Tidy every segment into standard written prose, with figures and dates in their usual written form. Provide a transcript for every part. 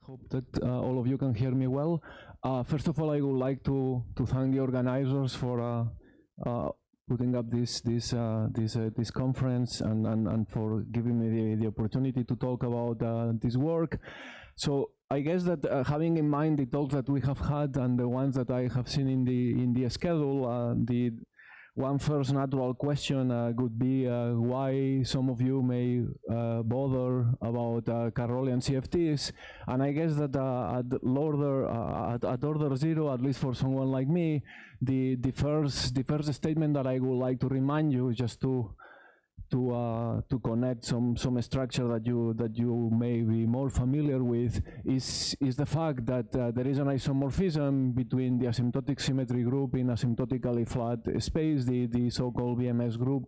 hope that all of you can hear me well. First of all, I would like to thank the organizers for putting up this conference and for giving me the opportunity to talk about this work. So I guess that having in mind the talks that we have had and the ones that I have seen in the schedule, the one first natural question could be why some of you may bother about carrolian CFTs, and I guess that at order zero, at least for someone like me, the first statement that I would like to remind you, just to connect some structure that you may be more familiar with, is the fact that there is an isomorphism between the asymptotic symmetry group in asymptotically flat space, the so-called BMS group,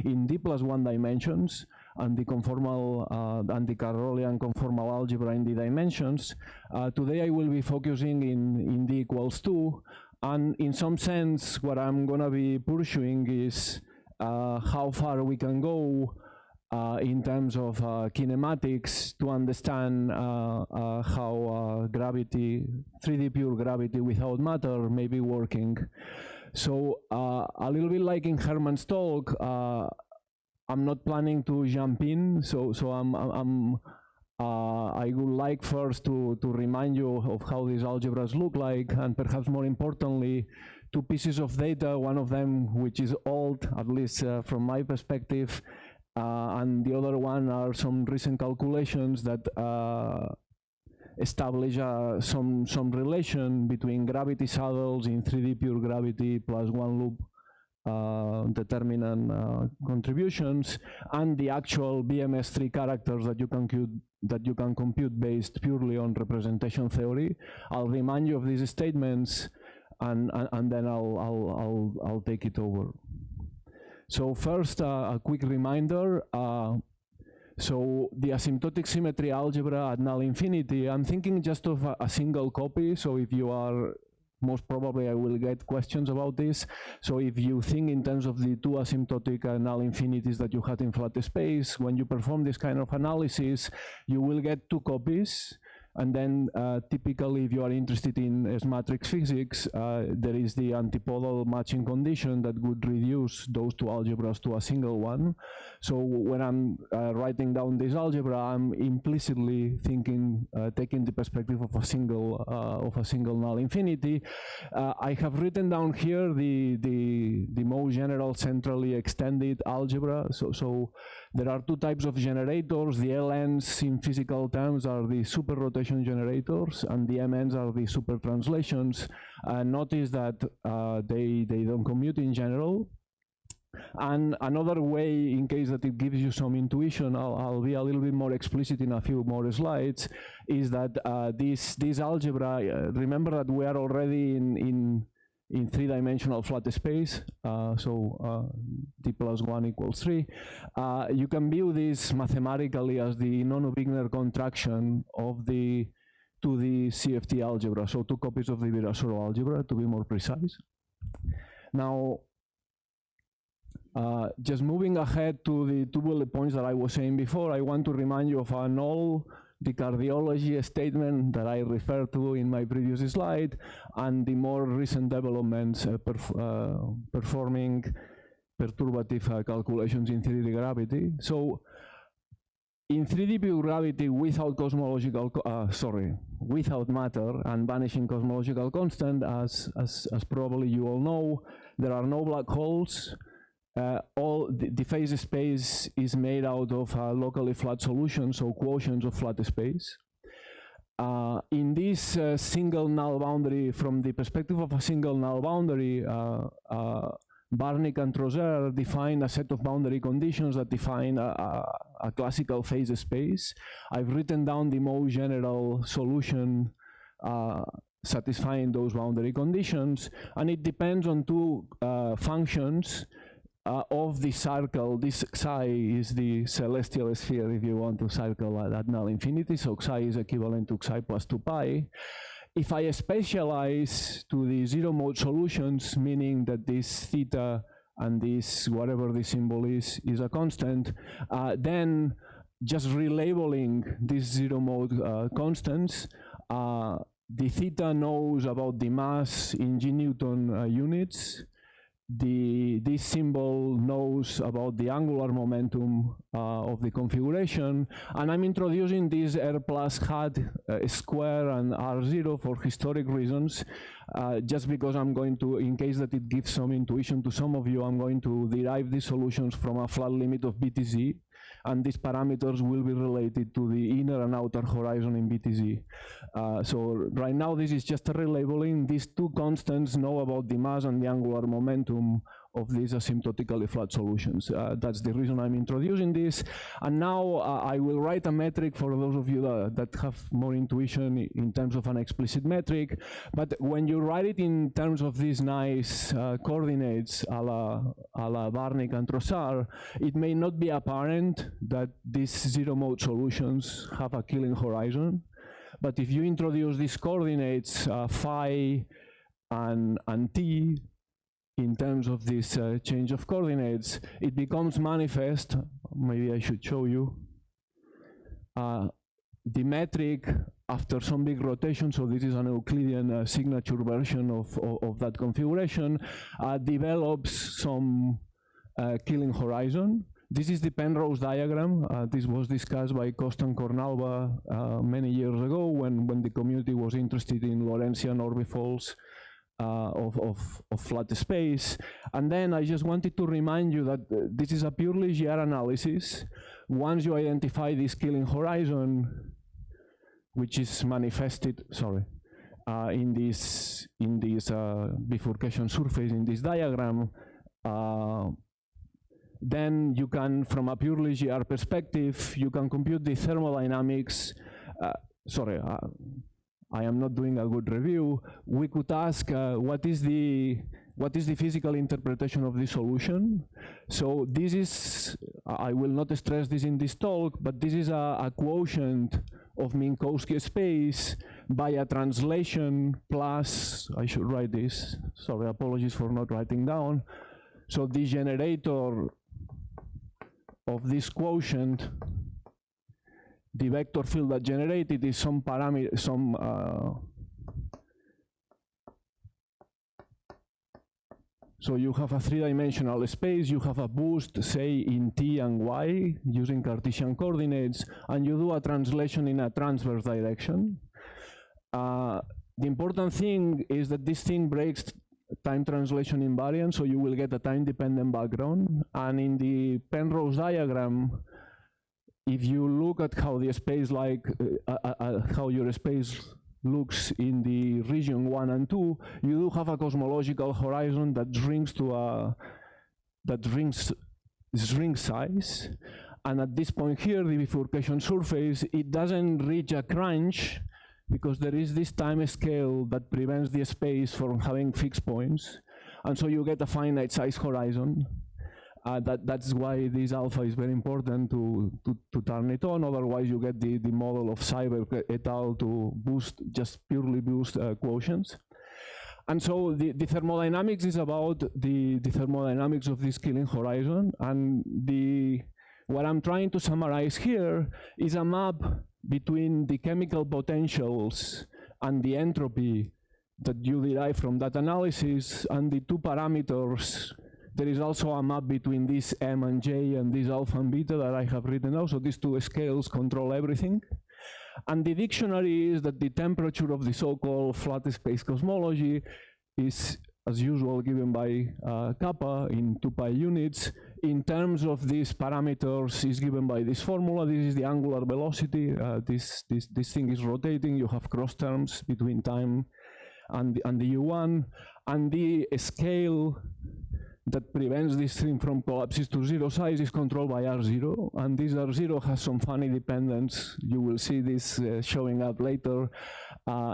in d+1 dimensions, and the conformal and the carrolian conformal algebra in the dimensions. Today I will be focusing in d = 2, and in some sense what I'm going to be pursuing is how far we can go in terms of kinematics to understand how gravity, 3D pure gravity without matter, may be working. So a little bit like in Herman's talk, I'm not planning to jump in, so I would like first to remind you of how these algebras look like, and perhaps more importantly, two pieces of data, one of them which is old, at least from my perspective, and the other one are some recent calculations that establish some relation between gravity saddles in 3D pure gravity plus one loop determinant contributions, and the actual BMS3 characters that you can compute based purely on representation theory. I'll remind you of these statements, and then I'll take it over. So first, a quick reminder. So the asymptotic symmetry algebra at null infinity, I'm thinking just of a single copy. So if you are, most probably I will get questions about this. So if you think in terms of the two asymptotic null infinities that you had in flat space, when you perform this kind of analysis, you will get two copies. And then typically, if you are interested in S-matrix physics, there is the antipodal matching condition that would reduce those two algebras to a single one. So when I'm writing down this algebra, I'm implicitly thinking, taking the perspective of a single null infinity. I have written down here the most general centrally extended algebra. So there are two types of generators. The LNs in physical terms are the super rotation generators, and the MNs are the super translations. Notice that they don't commute in general. And another way, in case that it gives you some intuition, I'll be a little bit more explicit in a few more slides, is that this algebra, remember that we are already in three-dimensional flat space, so d+1 = 3. You can view this mathematically as the non-Wigner contraction of the 2D CFT algebra, so two copies of the Virasoro algebra, to be more precise. Now, just moving ahead to the two bullet points that I was saying before, I want to remind you of an old the cardiology statement that I referred to in my previous slide, and the more recent developments performing perturbative calculations in 3D gravity. So in 3D pure gravity without without matter and vanishing cosmological constant, as probably you all know, there are no black holes. All the phase space is made out of locally flat solutions, so quotients of flat space. In this single null boundary, from the perspective of a single null boundary, Barnick and Trozer define a set of boundary conditions that define a classical phase space. I've written down the most general solution satisfying those boundary conditions, and it depends on two functions of the circle. This psi is the celestial sphere if you want to circle at null infinity, so psi is equivalent to psi plus 2 pi. If I specialize to the zero mode solutions, meaning that this theta and this, whatever the symbol is a constant, then just relabeling these zero mode constants, The theta knows about the mass in g-Newton units. This symbol knows about the angular momentum of the configuration, and I'm introducing this r plus hat square and r0 for historic reasons, just because I'm going to, in case that it gives some intuition to some of you, I'm going to derive these solutions from a flat limit of BTZ, and these parameters will be related to the inner and outer horizon in BTZ. So right now this is just a relabeling. These two constants know about the mass and the angular momentum of these asymptotically flat solutions. That's the reason I'm introducing this. And now I will write a metric for those of you that have more intuition in terms of an explicit metric. But when you write it in terms of these nice coordinates a la Barnik and Trossard, it may not be apparent that these zero-mode solutions have a Killing horizon. But if you introduce these coordinates, phi and t, in terms of this change of coordinates, it becomes manifest. Maybe I should show you. The metric, after some big rotation, so this is an Euclidean signature version of that configuration, develops some Killing horizon. This is the Penrose diagram. This was discussed by Costa and Cornalba many years ago when the community was interested in Lorentzian orbifolds of flat space. And then I just wanted to remind you that this is a purely GR analysis. Once you identify this Killing horizon, which is manifested, in this bifurcation surface in this diagram, then you can, from a purely GR perspective, you can compute the thermodynamics. I am not doing a good review. We could ask what is the physical interpretation of this solution. So this is, I will not stress this in this talk, but this is a quotient of Minkowski space by a translation plus, I should write this, sorry, apologies for not writing down. So the generator of this quotient, the vector field that generated is some parameter, so you have a three-dimensional space, you have a boost, say, in t and y, using Cartesian coordinates, and you do a translation in a transverse direction. The important thing is that this thing breaks time translation invariant, so you will get a time-dependent background. And in the Penrose diagram, if you look at how the space, how your space looks in the region 1 and 2, you do have a cosmological horizon that shrinks to ring size. And at this point here, the bifurcation surface, it doesn't reach a crunch because there is this time scale that prevents the space from having fixed points. And so you get a finite size horizon. That's why this alpha is very important to turn it on. Otherwise, you get the model of Cyber et al. To just purely boost quotients. And so the thermodynamics is about the thermodynamics of this Killing horizon. And what I'm trying to summarize here is a map between the chemical potentials and the entropy that you derive from that analysis and the two parameters. There is also a map between this M and J and this alpha and beta that I have written out. So these two scales control everything. And the dictionary is that the temperature of the so-called flat space cosmology is, as usual, given by kappa in 2 pi units. In terms of these parameters, is given by this formula. This is the angular velocity. This thing is rotating. You have cross terms between time and the U1. And the scale that prevents this thing from collapses to zero size is controlled by R0, and this R0 has some funny dependence. You will see this showing up later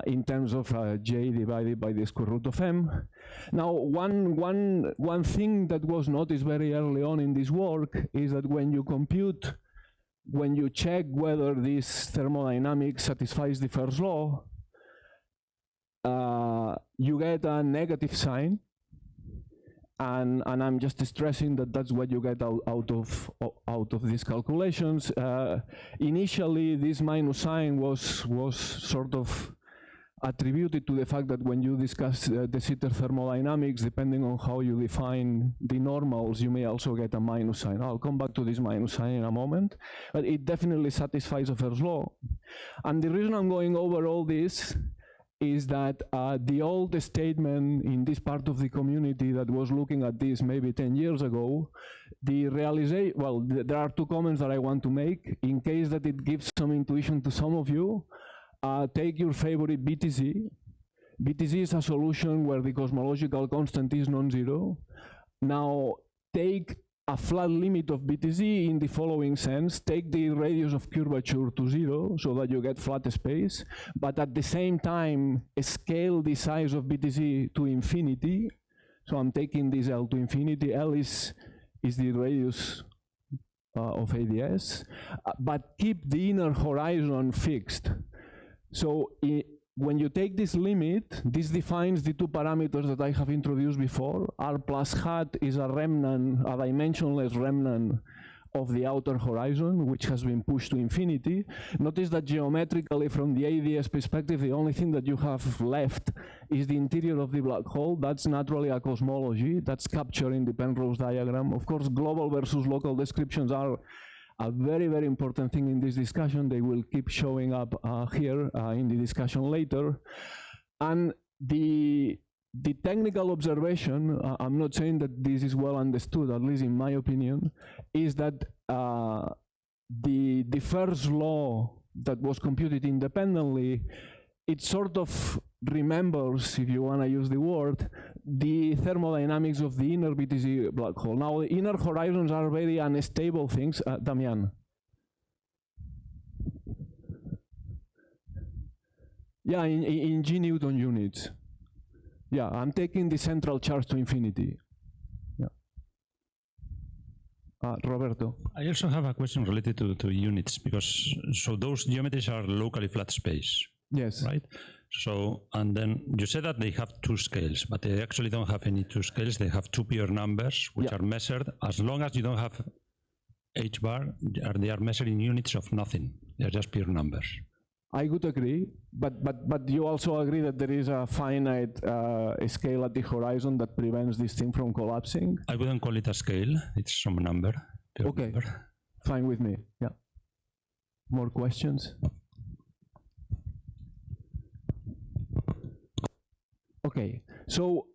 in terms of J divided by the square root of M. Now, one thing that was noticed very early on in this work is that when you check whether this thermodynamics satisfies the first law, you get a negative sign. And I'm just stressing that that's what you get out of these calculations. Initially, this minus sign was sort of attributed to the fact that when you discuss de Sitter thermodynamics, depending on how you define the normals, you may also get a minus sign. I'll come back to this minus sign in a moment, but it definitely satisfies the first law. And the reason I'm going over all this is that the old statement in this part of the community that was looking at this maybe 10 years ago, the realization, well, there are two comments that I want to make in case that it gives some intuition to some of you. Take your favorite BTC. BTC is a solution where the cosmological constant is non-zero. Now, take a flat limit of BTC in the following sense. Take the radius of curvature to 0 so that you get flat space, but at the same time, scale the size of BTC to infinity. So I'm taking this L to infinity. L is the radius of ADS, but keep the inner horizon fixed. So when you take this limit, this defines the two parameters that I have introduced before. R plus hat is a remnant, a dimensionless remnant of the outer horizon, which has been pushed to infinity. Notice that geometrically, from the ADS perspective, the only thing that you have left is the interior of the black hole. That's naturally a cosmology. That's captured in the Penrose diagram. Of course, global versus local descriptions are a very, very important thing in this discussion. They will keep showing up here in the discussion later. And the technical observation, I'm not saying that this is well understood, at least in my opinion, is that the first law that was computed independently, it sort of remembers, if you want to use the word, the thermodynamics of the inner BTC black hole. Now, the inner horizons are very unstable things. Damian. Yeah, in G Newton units. Yeah, I'm taking the central charge to infinity. Yeah. Roberto. I also have a question related to units, because so those geometries are locally flat space. Yes. Right? So, and then you said that they have two scales, but they actually don't have any two scales. They have two pure numbers, which are measured. As long as you don't have H bar, they are measured in units of nothing. They are just pure numbers. I would agree, but you also agree that there is a finite scale at the horizon that prevents this thing from collapsing? I wouldn't call it a scale. It's some number. Okay, number. Fine with me, yeah. More questions? Okay, so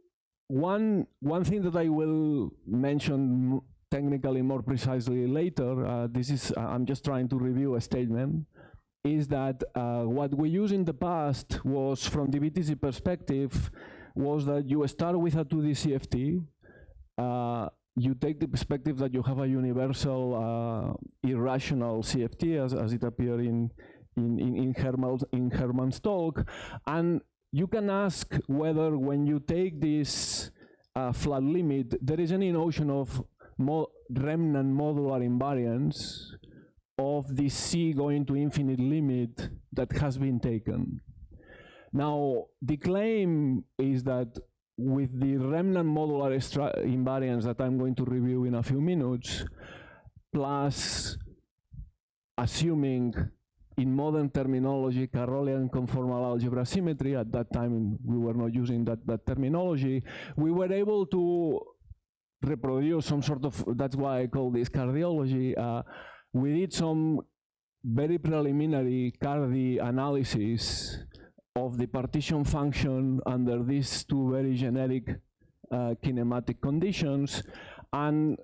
one thing that I will mention technically more precisely later, I'm just trying to review a statement, is that what we used in the past was, from the BTC perspective, was that you start with a 2D CFT, you take the perspective that you have a universal irrational CFT as it appeared in Hermann's talk, and you can ask whether when you take this flat limit, there is any notion of remnant modular invariance of the C going to infinite limit that has been taken. Now, the claim is that with the remnant modular invariance that I'm going to review in a few minutes, plus assuming in modern terminology, carrolian conformal algebra symmetry, at that time we were not using that terminology, we were able to reproduce some sort of, that's why I call this cardiology. We did some very preliminary cardi analysis of the partition function under these two very generic kinematic conditions, and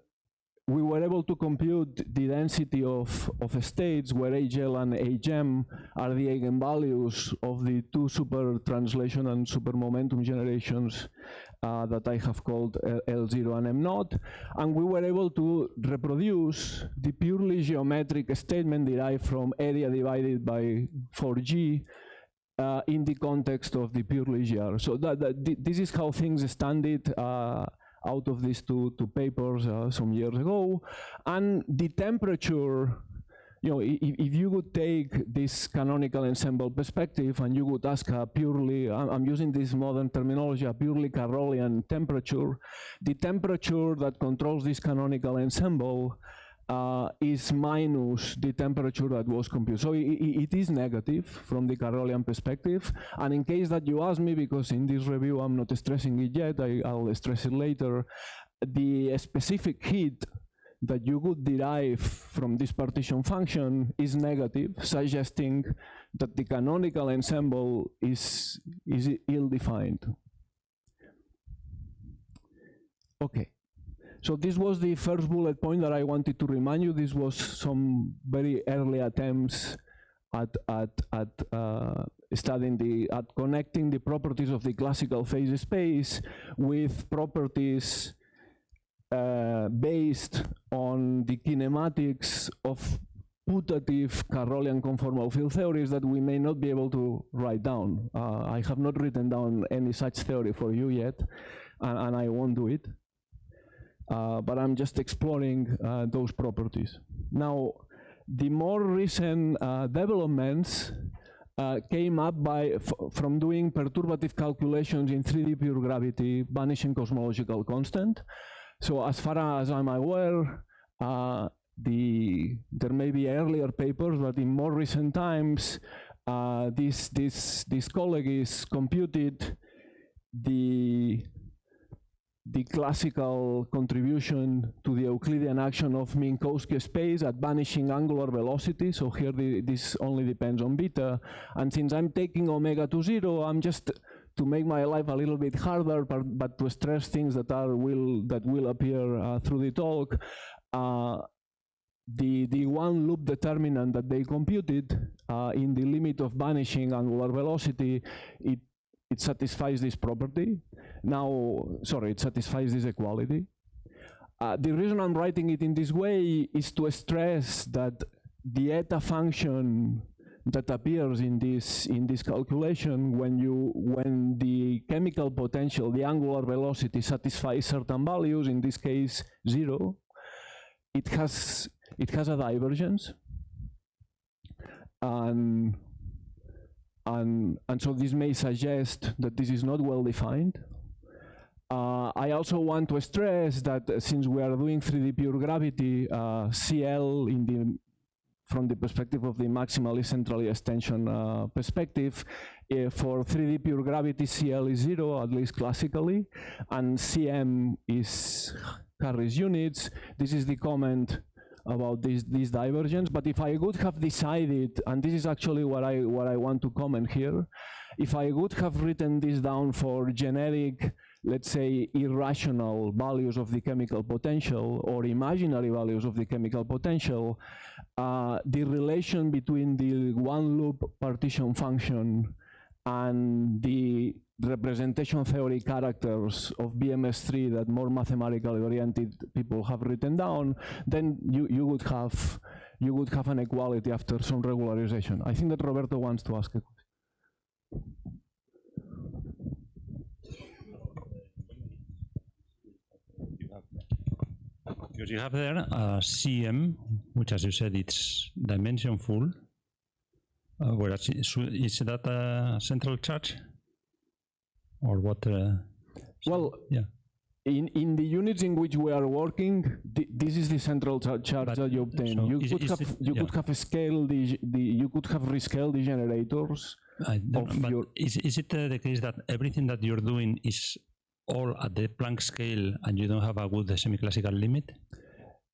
we were able to compute the density of states where HL and HM are the eigenvalues of the two super translation and super momentum generations that I have called L0 and M0. And we were able to reproduce the purely geometric statement derived from area divided by 4G in the context of the purely GR. So this is how things stand out of these two papers some years ago. And the temperature, you know, if you would take this canonical ensemble perspective and you would ask a purely, I'm using this modern terminology, a purely carrolian temperature, the temperature that controls this canonical ensemble is minus the temperature that was computed. So it is negative from the carrolian perspective. And in case that you ask me, because in this review I'm not stressing it yet, I'll stress it later, the specific heat that you would derive from this partition function is negative, suggesting that the canonical ensemble is ill-defined. Okay. So this was the first bullet point that I wanted to remind you. This was some very early attempts at connecting the properties of the classical phase space with properties based on the kinematics of putative Carrolian conformal field theories that we may not be able to write down. I have not written down any such theory for you yet, and I won't do it. But I'm just exploring those properties. Now, the more recent developments came up from doing perturbative calculations in 3D pure gravity, vanishing cosmological constant. So as far as I'm aware, there may be earlier papers, but in more recent times, this colleague is computed the classical contribution to the Euclidean action of Minkowski space at vanishing angular velocity. So here this only depends on beta. And since I'm taking omega to 0, I'm just, to make my life a little bit harder, but to stress things that will appear through the talk, the one loop determinant that they computed in the limit of vanishing angular velocity, it satisfies this property. Now, sorry, it satisfies this equality. The reason I'm writing it in this way is to stress that the eta function that appears in this calculation when the chemical potential, the angular velocity, satisfies certain values, in this case 0, it has a divergence. And so this may suggest that this is not well defined. I also want to stress that since we are doing 3D pure gravity, CL from the perspective of the maximally centrally extension perspective, for 3D pure gravity, CL is 0, at least classically, and CM carries units. This is the comment about this divergence. But if I would have decided, and this is actually what I want to comment here, if I would have written this down for generic, let's say, irrational values of the chemical potential or imaginary values of the chemical potential, the relation between the one loop partition function and the representation theory characters of BMS3 that more mathematically oriented people have written down, then you would have an equality after some regularization. I think that Roberto wants to ask a question. Because you have there a CM, which, as you said, it's dimension full. Whereas is that a central charge, or what? Well, yeah. In the units in which we are working, this is the central charge that you obtain. So you could have rescaled the generators. Is it the case that everything that you're doing is all at the Planck scale and you don't have a good semiclassical limit?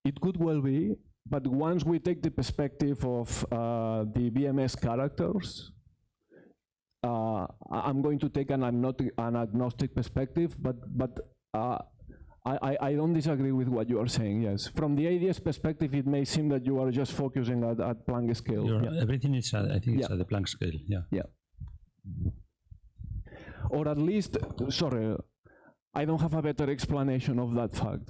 It could well be, but once we take the perspective of the BMS characters, I'm going to take an agnostic perspective, but I don't disagree with what you are saying, yes. From the ADS perspective, it may seem that you are just focusing at Planck scale. Yeah. Everything is, I think it's at the Planck scale, yeah. Yeah. Or at least, sorry, I don't have a better explanation of that fact.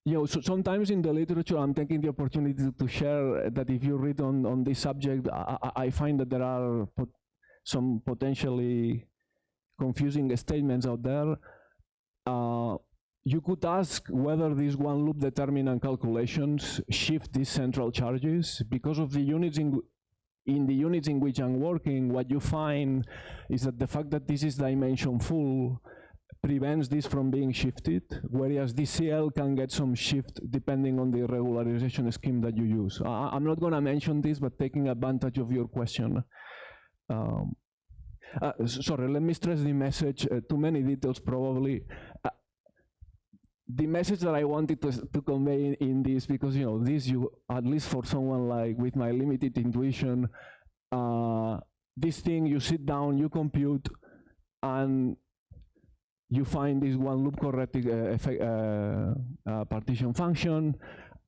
So sometimes in the literature, I'm taking the opportunity to share that if you read on this subject, I find that there are some potentially confusing statements out there. You could ask whether these one loop determinant calculations shift these central charges because of the units in the units in which I'm working. What you find is that the fact that this is dimension full prevents this from being shifted, whereas DCL can get some shift depending on the regularization scheme that you use. I'm not going to mention this, but taking advantage of your question. Sorry, let me stress the message. Too many details probably. The message that I wanted to convey in this, because this, at least for someone like with my limited intuition, this thing, you sit down, you compute, and you find this one loop corrected partition function,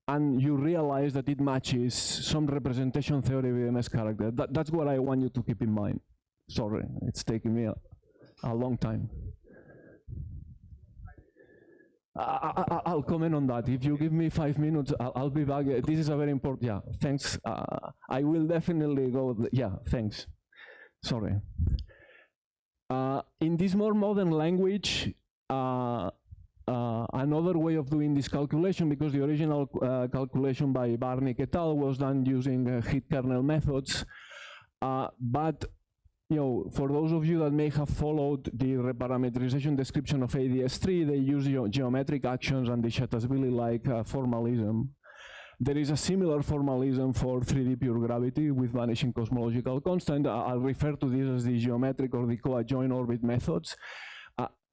and you realize that it matches some representation theory VMS character. That's what I want you to keep in mind. Sorry, it's taking me a long time. I'll comment on that. If you give me 5 minutes, I'll be back. This is a very important, yeah, thanks. I will definitely go, yeah, thanks. Sorry. In this more modern language, another way of doing this calculation, because the original calculation by Barnick et al. Was done using hit kernel methods, but for those of you that may have followed the reparameterization description of ADS3, they use geometric actions and the Shatasvili-like formalism. There is a similar formalism for 3D pure gravity with vanishing cosmological constant. I'll refer to this as the geometric or the co-adjoint orbit methods.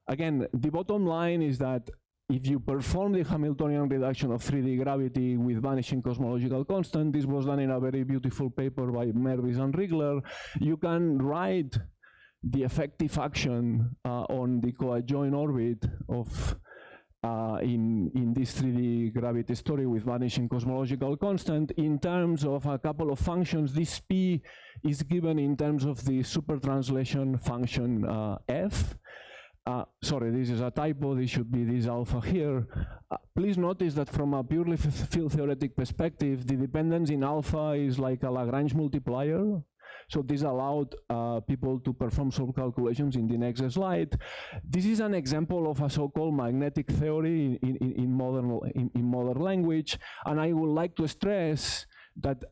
Again, the bottom line is that if you perform the Hamiltonian reduction of 3D gravity with vanishing cosmological constant, this was done in a very beautiful paper by Mervis and Rigler, you can write the effective action on the co-adjoint orbit of in this 3D gravity story with vanishing cosmological constant in terms of a couple of functions. This P is given in terms of the super translation function F. Sorry, this is a typo. This should be this alpha here. Please notice that from a purely field theoretic perspective, the dependence in alpha is like a Lagrange multiplier. So this allowed people to perform some calculations in the next slide. This is an example of a so-called magnetic theory in modern language. And I would like to stress that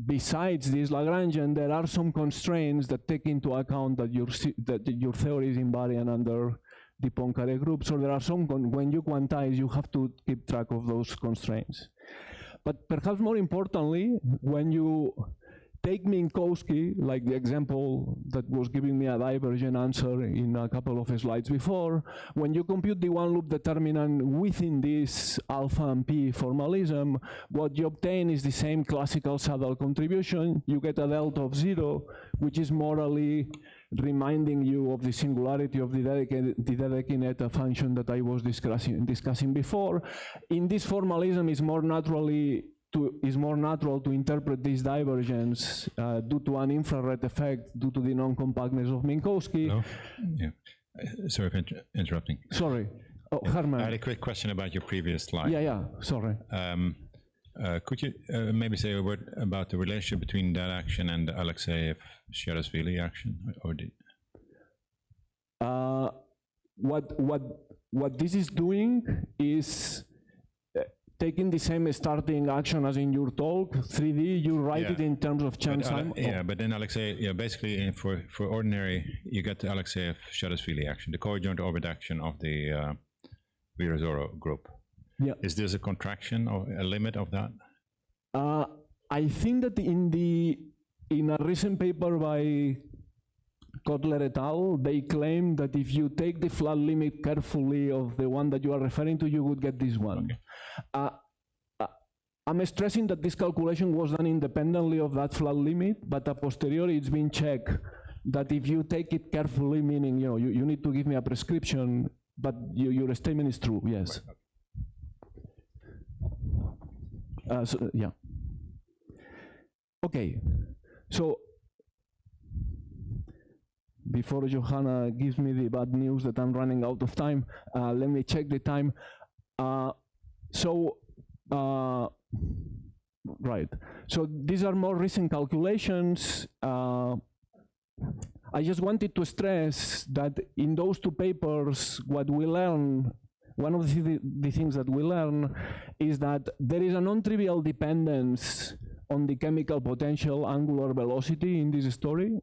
besides this Lagrangian, there are some constraints that take into account that your theory is invariant under the Poincare group. So there are some, when you quantize, you have to keep track of those constraints. But perhaps more importantly, when you take Minkowski, like the example that was giving me a divergent answer in a couple of slides before, when you compute the one loop determinant within this alpha and P formalism, what you obtain is the same classical saddle contribution. You get a delta of 0, which is morally reminding you of the singularity of the Dedekind function that I was discussing before. In this formalism, it's more natural to interpret this divergence due to an infrared effect due to the non-compactness of Minkowski. No? Yeah. Sorry for interrupting. Sorry. Oh, Herman. I had a quick question about your previous slide. Yeah, sorry. Could you maybe say a word about the relationship between that action and the Alexeyev-Shatasvili action? Or what this is doing is taking the same starting action as in your talk, 3D, you write it in terms of Joan Simon. Yeah, but then Alexeyev, basically for ordinary, you get the Alexeyev-Shatasvili action, the co-adjoint orbit action of the Virasoro group. Yeah. Is this a contraction or a limit of that? I think that in a recent paper by Kotler et al., they claim that if you take the flat limit carefully of the one that you are referring to, you would get this one. Okay. I'm stressing that this calculation was done independently of that flat limit, but a posteriori it's been checked that if you take it carefully, meaning you need to give me a prescription, but your statement is true, yes. So, yeah. Okay, so before Johanna gives me the bad news that I'm running out of time, let me check the time. Right, so these are more recent calculations. I just wanted to stress that in those two papers, what we learn, one of the things that we learn is that there is a non-trivial dependence on the chemical potential angular velocity in this story.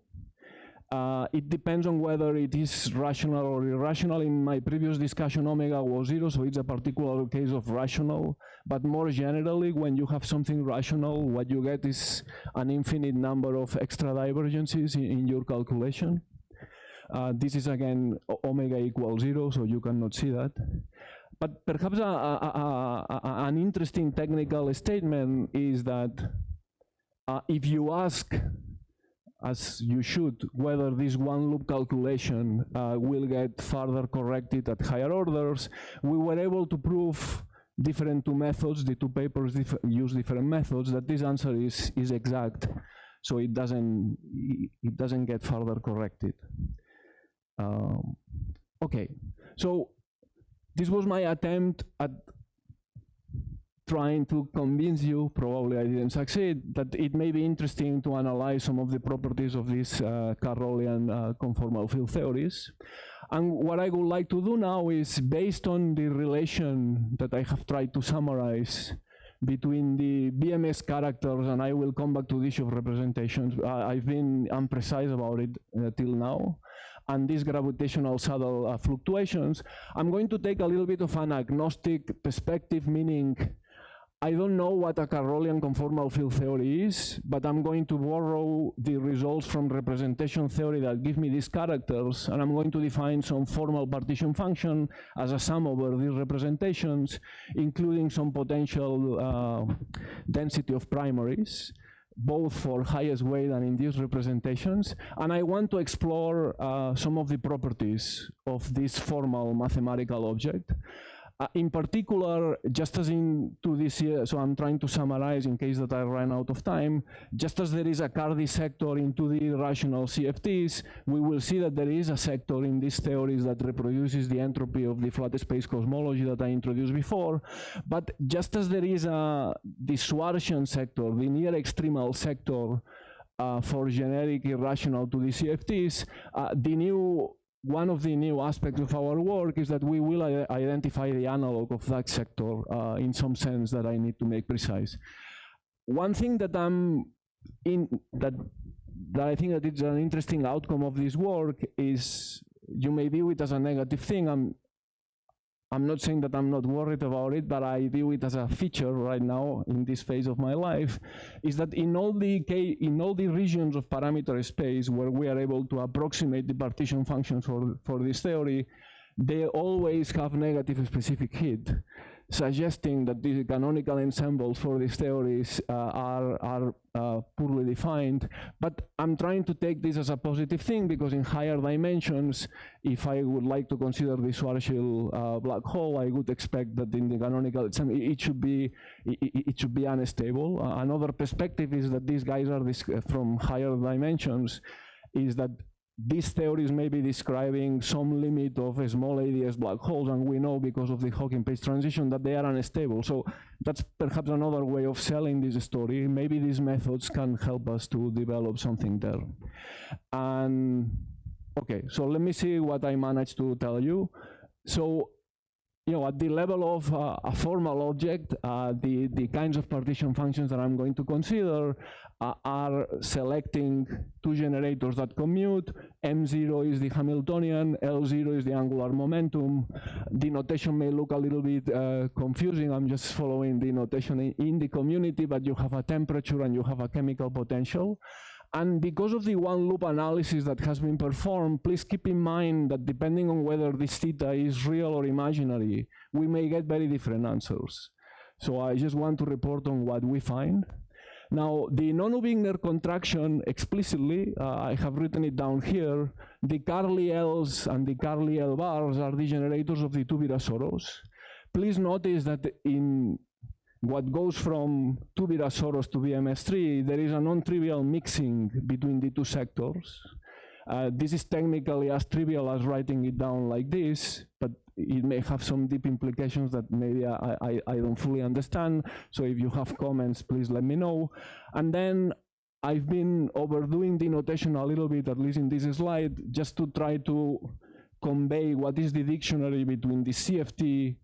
It depends on whether it is rational or irrational. In my previous discussion, omega was 0, so it's a particular case of rational. But more generally, when you have something rational, what you get is an infinite number of extra divergences in your calculation. This is again omega equals 0, so you cannot see that. But perhaps an interesting technical statement is that if you ask, as you should, whether this one loop calculation will get further corrected at higher orders, we were able to prove different two methods, the two papers use different methods, that this answer is exact, so it doesn't get further corrected. Okay, so this was my attempt at trying to convince you, probably I didn't succeed, that it may be interesting to analyze some of the properties of these carrolian conformal field theories. And what I would like to do now is, based on the relation that I have tried to summarize between the BMS characters, and I will come back to the issue of representations, I've been imprecise about it till now, and these gravitational saddle fluctuations, I'm going to take a little bit of an agnostic perspective, meaning I don't know what a carrolian conformal field theory is, but I'm going to borrow the results from representation theory that give me these characters, and I'm going to define some formal partition function as a sum over these representations, including some potential density of primaries, both for highest weight and induced representations. And I want to explore some of the properties of this formal mathematical object. In particular, just as in 2D, so I'm trying to summarize in case that I run out of time, just as there is a Cardi sector in 2D rational CFTs, we will see that there is a sector in these theories that reproduces the entropy of the flat space cosmology that I introduced before. But just as there is the Schwarzian sector, the near extremal sector for generic irrational 2D CFTs, one of the new aspects of our work is that we will identify the analog of that sector in some sense that I need to make precise. One thing that that I think that it's an interesting outcome of this work is, you may view it as a negative thing. I'm not saying that I'm not worried about it, but I view it as a feature right now in this phase of my life, is that in all the regions of parameter space where we are able to approximate the partition functions for this theory, they always have negative specific heat, suggesting that the canonical ensembles for these theories are poorly defined. But I'm trying to take this as a positive thing, because in higher dimensions, if I would like to consider the Schwarzschild black hole, I would expect that in the canonical it should be unstable. Another perspective is that these guys are from higher dimensions, is that these theories may be describing some limit of small ADS black holes, and we know because of the Hawking-Page transition that they are unstable. So that's perhaps another way of selling this story. Maybe these methods can help us to develop something there. And okay, so let me see what I managed to tell you. So, at the level of a formal object, the kinds of partition functions that I'm going to consider are selecting two generators that commute. M0 is the Hamiltonian, L0 is the angular momentum. The notation may look a little bit confusing. I'm just following the notation in the community, but you have a temperature and you have a chemical potential. And because of the one loop analysis that has been performed, please keep in mind that depending on whether this theta is real or imaginary, we may get very different answers. So I just want to report on what we find. Now, the non-Wigner contraction explicitly, I have written it down here, the Carli L's and the Carli L bars are the generators of the two Virasoros. Please notice that in what goes from two Virasoros to BMS3, there is a non-trivial mixing between the two sectors. This is technically as trivial as writing it down like this, but it may have some deep implications that maybe I don't fully understand. So if you have comments, please let me know. And then I've been overdoing the notation a little bit, at least in this slide, just to try to convey what is the dictionary between the CFT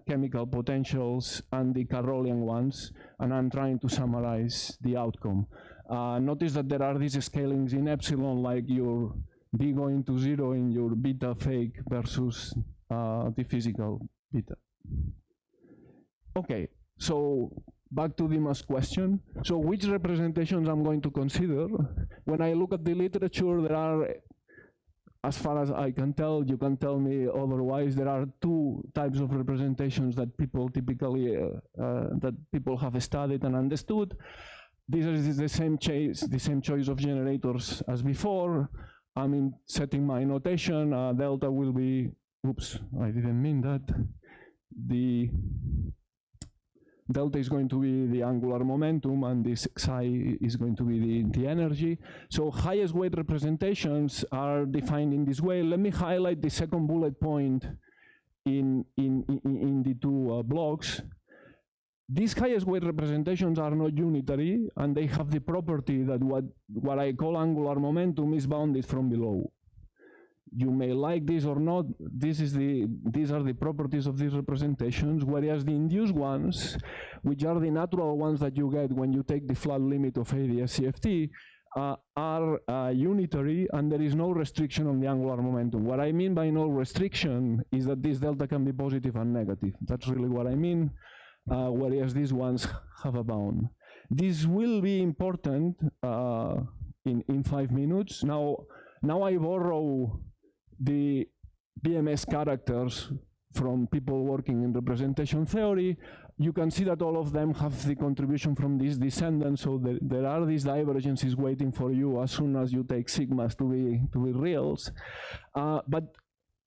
chemical potentials and the carrolian ones, and I'm trying to summarize the outcome. Notice that there are these scalings in epsilon, like your b going to 0 in your beta fake versus the physical beta. Okay, so back to Dima's question. So which representations I'm going to consider? When I look at the literature, there are, as far as I can tell, you can tell me otherwise, there are two types of representations that people typically, that people have studied and understood. This is the same choice of generators as before. I'm setting my notation. Delta will be, oops, I didn't mean that. The delta is going to be the angular momentum, and this psi is going to be the energy. So highest weight representations are defined in this way. Let me highlight the second bullet point in the two blocks. These highest weight representations are not unitary, and they have the property that what I call angular momentum is bounded from below. You may like this or not, these are the properties of these representations, whereas the induced ones, which are the natural ones that you get when you take the flat limit of ADS CFT, are unitary, and there is no restriction on the angular momentum. What I mean by no restriction is that this delta can be positive and negative. That's really what I mean, whereas these ones have a bound. This will be important in 5 minutes. Now I borrow the BMS characters from people working in representation theory. You can see that all of them have the contribution from this descendant, so there are these divergences waiting for you as soon as you take sigmas to be reals. But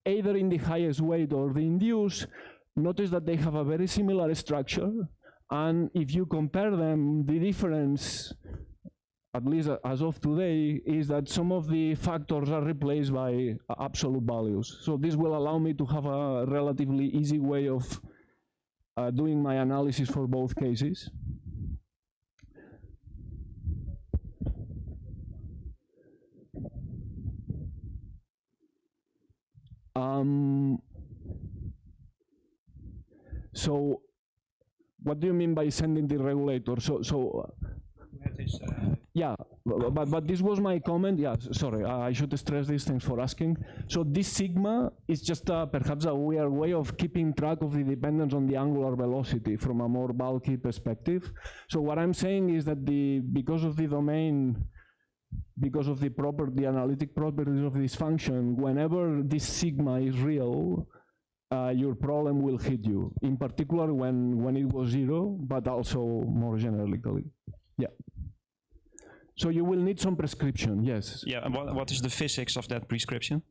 either in the highest weight or the induced, notice that they have a very similar structure, and if you compare them, the difference, at least as of today, is that some of the factors are replaced by absolute values. So this will allow me to have a relatively easy way of doing my analysis for both cases. So what do you mean by sending the regulator? Yeah, but this was my comment. Yeah, sorry, I should stress this. Thanks for asking. So this sigma is just perhaps a weird way of keeping track of the dependence on the angular velocity from a more bulky perspective. So what I'm saying is that because of the domain, because of the analytic properties of this function, whenever this sigma is real, your problem will hit you. In particular, when it was 0, but also more generically. Yeah. So you will need some prescription, yes. Yeah, and what is the physics of that prescription?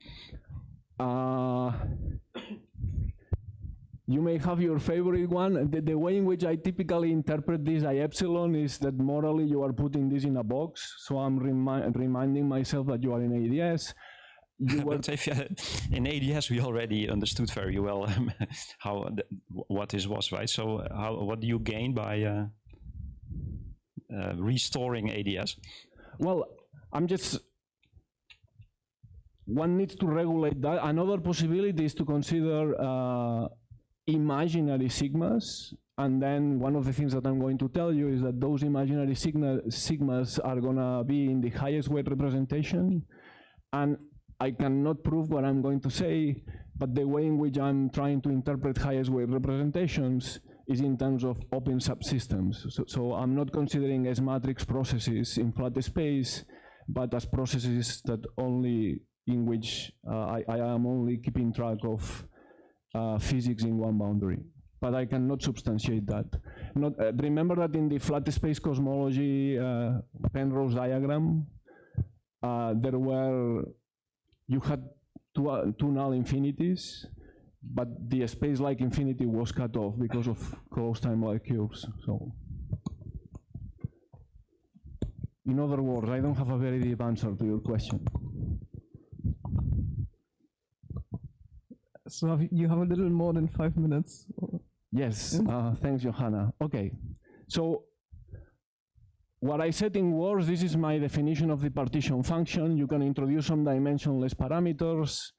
You may have your favorite one. The way in which I typically interpret this I epsilon is that morally you are putting this in a box. So I'm reminding myself that you are in ADS. But if in ADS we already understood very well what this was, right? So what do you gain by restoring ADS? Well, one needs to regulate that. Another possibility is to consider imaginary sigmas, and then one of the things that I'm going to tell you is that those imaginary sigmas are gonna be in the highest weight representation, and I cannot prove what I'm going to say, but the way in which I'm trying to interpret highest weight representations is in terms of open subsystems. So I'm not considering as matrix processes in flat space, but as processes that in which I am only keeping track of physics in one boundary. But I cannot substantiate that. Remember that in the flat space cosmology Penrose diagram, you had two null infinities, but the space-like infinity was cut off because of closed time-like cubes. So, in other words, I don't have a very deep answer to your question. So you have a little more than 5 minutes. Yes, thanks, Johanna. Okay, so what I said in words, this is my definition of the partition function. You can introduce some dimensionless parameters.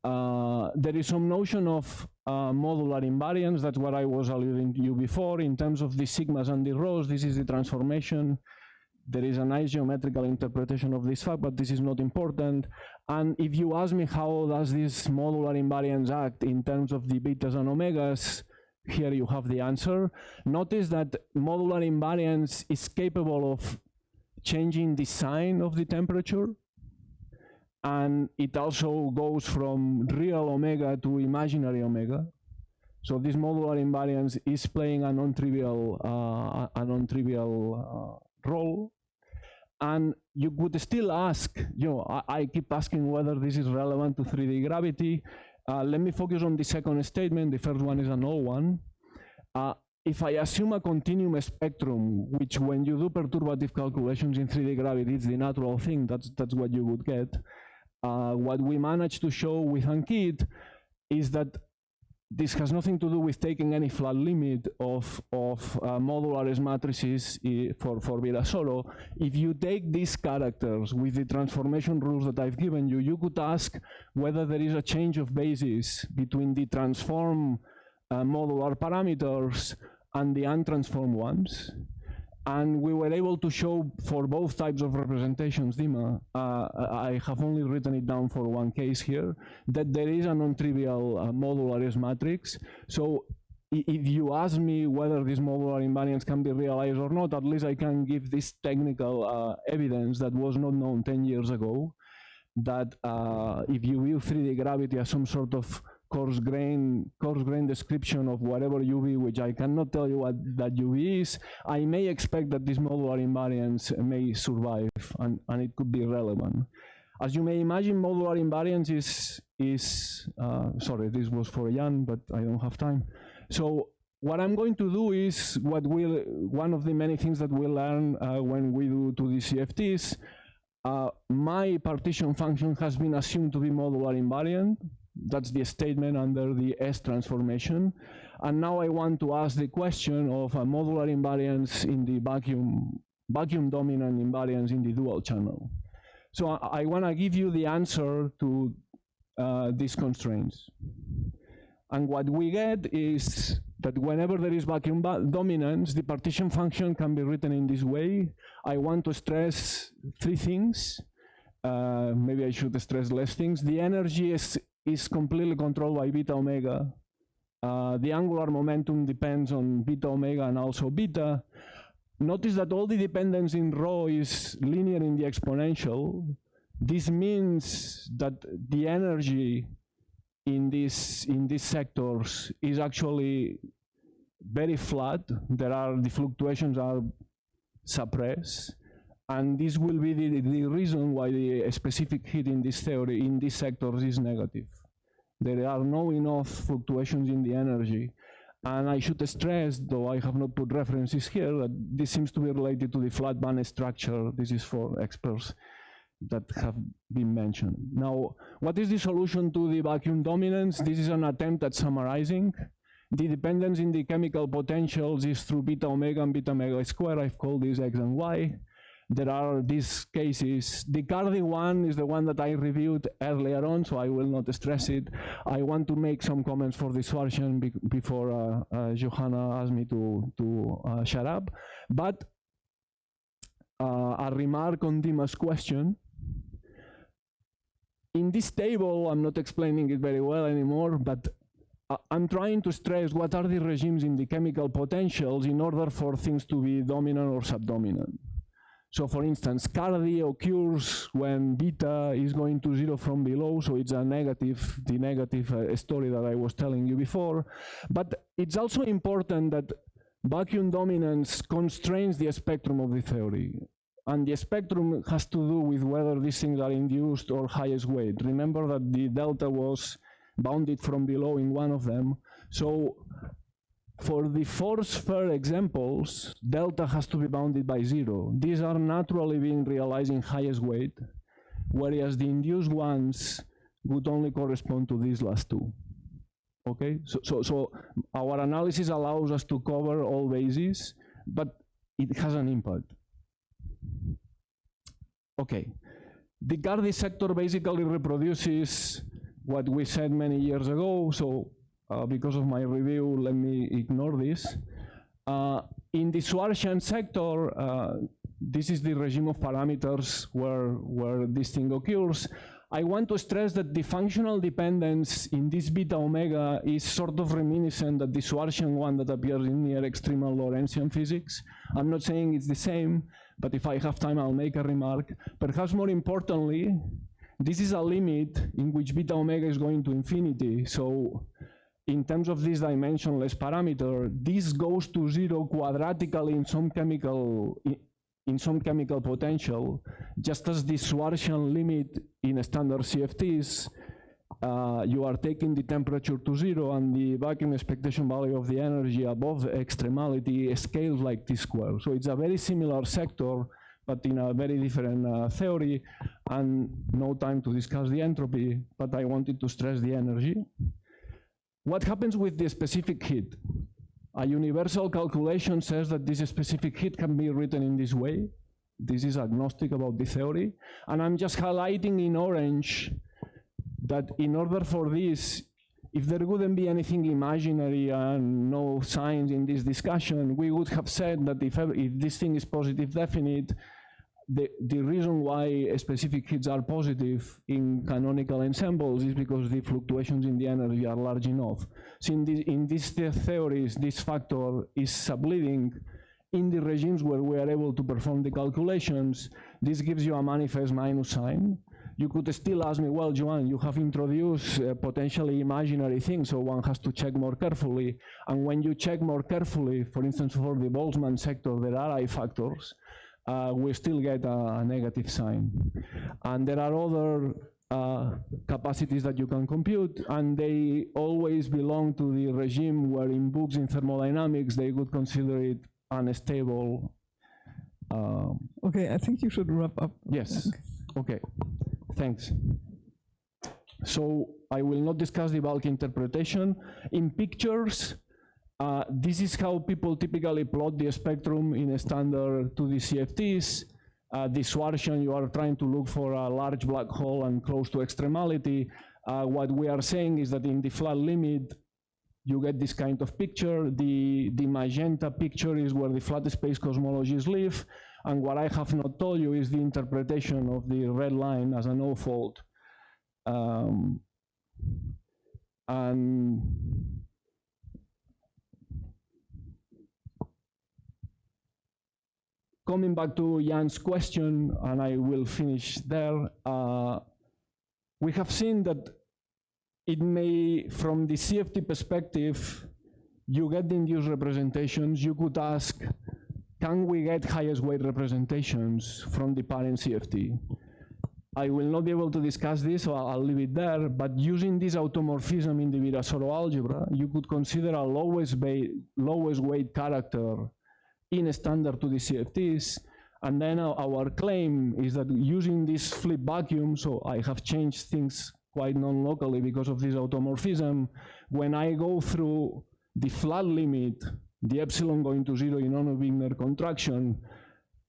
There is some notion of modular invariance. That's what I was alluding to you before. In terms of the sigmas and the rhos, this is the transformation. There is a nice geometrical interpretation of this fact, but this is not important. And if you ask me how does this modular invariance act in terms of the betas and omegas, here you have the answer. Notice that modular invariance is capable of changing the sign of the temperature, and it also goes from real omega to imaginary omega. So this modular invariance is playing a non-trivial role. And you could still ask, I keep asking whether this is relevant to 3D gravity. Let me focus on the second statement. The first one is a null one. If I assume a continuum spectrum, which when you do perturbative calculations in 3D gravity, it's the natural thing, that's what you would get. What we managed to show with Ankit is that this has nothing to do with taking any flat limit of modular S matrices for Virasoro. If you take these characters with the transformation rules that I've given you, you could ask whether there is a change of basis between the transform modular parameters and the untransformed ones. And we were able to show for both types of representations, Dima, I have only written it down for one case here, that there is a non-trivial modular S matrix. So if you ask me whether this modular invariance can be realized or not, at least I can give this technical evidence that was not known 10 years ago, that if you view 3D gravity as some sort of coarse grain description of whatever UV, which I cannot tell you what that UV is, I may expect that this modular invariance may survive and it could be relevant. As you may imagine, modular invariance is sorry, this was for Jan, but I don't have time. So what I'm going to do is one of the many things that we'll learn when we do 2D CFTs. My partition function has been assumed to be modular invariant. That's the statement under the S transformation. And now I want to ask the question of a modular invariance in the vacuum dominant invariance in the dual channel. So I want to give you the answer to these constraints. And what we get is that whenever there is vacuum dominance, the partition function can be written in this way. I want to stress three things. Maybe I should stress less things. The energy is completely controlled by beta omega. The angular momentum depends on beta omega and also beta. Notice that all the dependence in rho is linear in the exponential. This means that the energy in these sectors is actually very flat. The fluctuations are suppressed. And this will be the reason why the specific heat in this theory, in these sectors, is negative. There are no enough fluctuations in the energy. And I should stress, though I have not put references here, that this seems to be related to the flat band structure. This is for experts that have been mentioned. Now, what is the solution to the vacuum dominance? This is an attempt at summarizing. The dependence in the chemical potentials is through beta omega and beta omega square. I've called these X and Y. There are these cases. The Cardi one is the one that I reviewed earlier on, so I will not stress it. I want to make some comments for this version before Johanna asked me to shut up. But a remark on Dima's question. In this table, I'm not explaining it very well anymore, but I'm trying to stress what are the regimes in the chemical potentials in order for things to be dominant or subdominant. So for instance, Cardi occurs when beta is going to 0 from below, so it's the negative story that I was telling you before. But it's also important that vacuum dominance constrains the spectrum of the theory. And the spectrum has to do with whether these things are induced or highest weight. Remember that the delta was bounded from below in one of them. So for the force sphere examples, delta has to be bounded by 0. These are naturally being realized in highest weight, whereas the induced ones would only correspond to these last two. Okay, so our analysis allows us to cover all bases, but it has an impact. Okay, the Cardi sector basically reproduces what we said many years ago, so because of my review, let me ignore this. In the Schwarzschild sector, this is the regime of parameters where this thing occurs. I want to stress that the functional dependence in this beta omega is sort of reminiscent of the Schwarzian one that appears in near extremal Lorentzian physics. I'm not saying it's the same, but if I have time, I'll make a remark. Perhaps more importantly, this is a limit in which beta omega is going to infinity. So in terms of this dimensionless parameter, this goes to zero quadratically in some chemical potential, just as the Schwarzian limit in standard CFTs, you are taking the temperature to zero and the vacuum expectation value of the energy above the extremality scales like T-square. So it's a very similar sector, but in a very different theory, and no time to discuss the entropy, but I wanted to stress the energy. What happens with the specific heat? A universal calculation says that this specific heat can be written in this way. This is agnostic about the theory. And I'm just highlighting in orange that in order for this, if there wouldn't be anything imaginary and no signs in this discussion, we would have said that if this thing is positive definite, the reason why specific heats are positive in canonical ensembles is because the fluctuations in the energy are large enough. So in these theories, this factor is subleading. In the regimes where we are able to perform the calculations, this gives you a manifest minus sign. You could still ask me, well, Joan, you have introduced potentially imaginary things, so one has to check more carefully. And when you check more carefully, for instance, for the Boltzmann sector, there are I factors. We still get a negative sign. And there are other capacities that you can compute, and they always belong to the regime where in books in thermodynamics, they would consider it unstable. Okay, I think you should wrap up. Yes, okay, thanks. So I will not discuss the bulk interpretation. In pictures, this is how people typically plot the spectrum in a standard 2D CFTs. The Schwarzian, you are trying to look for a large black hole and close to extremality. What we are saying is that in the flat limit, you get this kind of picture. The magenta picture is where the flat space cosmologies live. And what I have not told you is the interpretation of the red line as a no-fault. And coming back to Jan's question, and I will finish there, we have seen that it may, from the CFT perspective, you get the induced representations. You could ask, can we get highest weight representations from the parent CFT? I will not be able to discuss this, so I'll leave it there, but using this automorphism in the Virasoro algebra, you could consider a lowest weight character in a standard 2D CFTs, and then our claim is that using this flip vacuum, so I have changed things quite non-locally because of this automorphism, when I go through the flat limit, the epsilon going to zero in Ono-Wigner contraction,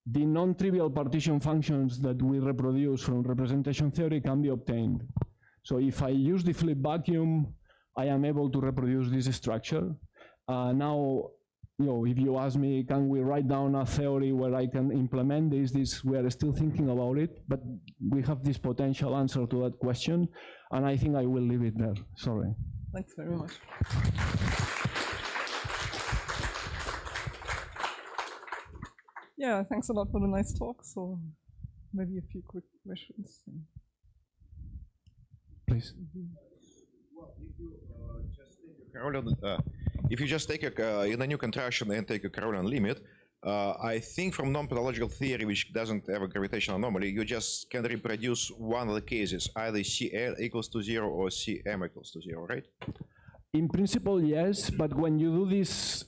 the non-trivial partition functions that we reproduce from representation theory can be obtained. So if I use the flip vacuum, I am able to reproduce this structure. Now, if you ask me, can we write down a theory where I can implement this, we are still thinking about it, but we have this potential answer to that question, and I think I will leave it there. Sorry. Thanks very much. Yeah, thanks a lot for the nice talk. So maybe a few quick questions. Please. Well, if you just take in a new contraction and take a Carrolian limit, I think from non-pathological theory, which doesn't have a gravitational anomaly, you just can reproduce one of the cases, either CL equals to 0 or CM equals to 0, right? In principle, yes, but when you do this,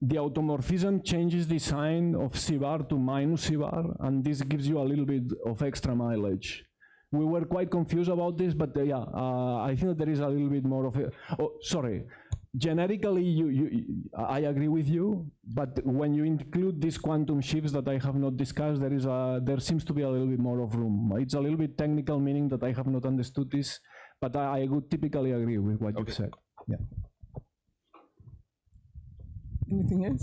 the automorphism changes the sign of C bar to minus C bar, and this gives you a little bit of extra mileage. We were quite confused about this, but yeah, I think that there is a little bit more of it. Oh, sorry. Generically, I agree with you, but when you include these quantum shifts that I have not discussed, there seems to be a little bit more of room. It's a little bit technical, meaning that I have not understood this, but I would typically agree with what you've said. Yeah. Anything else?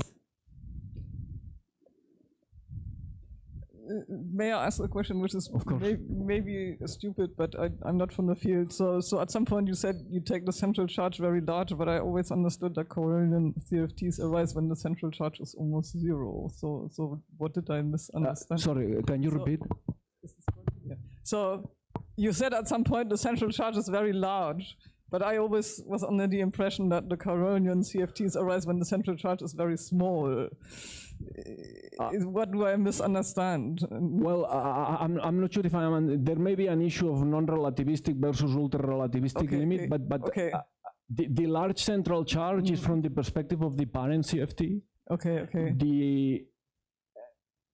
may I ask a question, which is Of course. maybe stupid, but I'm not from the field. So at some point you said you take the central charge very large, but I always understood that carrolian CFTs arise when the central charge is almost zero. So what did I misunderstand? Sorry, can you repeat? Yeah. So you said at some point the central charge is very large, but I always was under the impression that the carrolian CFTs arise when the central charge is very small. What do I misunderstand? Well, I'm not sure if there may be an issue of non-relativistic versus ultra-relativistic limit, but the large central charge is from the perspective of the parent CFT. Okay.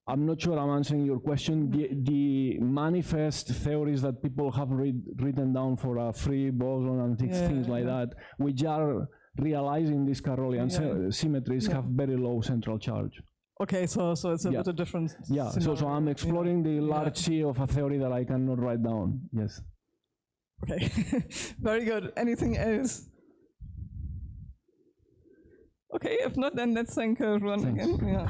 I'm not sure I'm answering your question. The manifest theories that people have written down for a free boson and things like that, which are realizing these carrolian symmetries have very low central charge. Okay, so it's a bit of different. Yeah, so I'm exploring the large C of a theory that I cannot write down. Yes. Okay, very good. Anything else? Okay, if not, then let's thank Joan again. Yeah.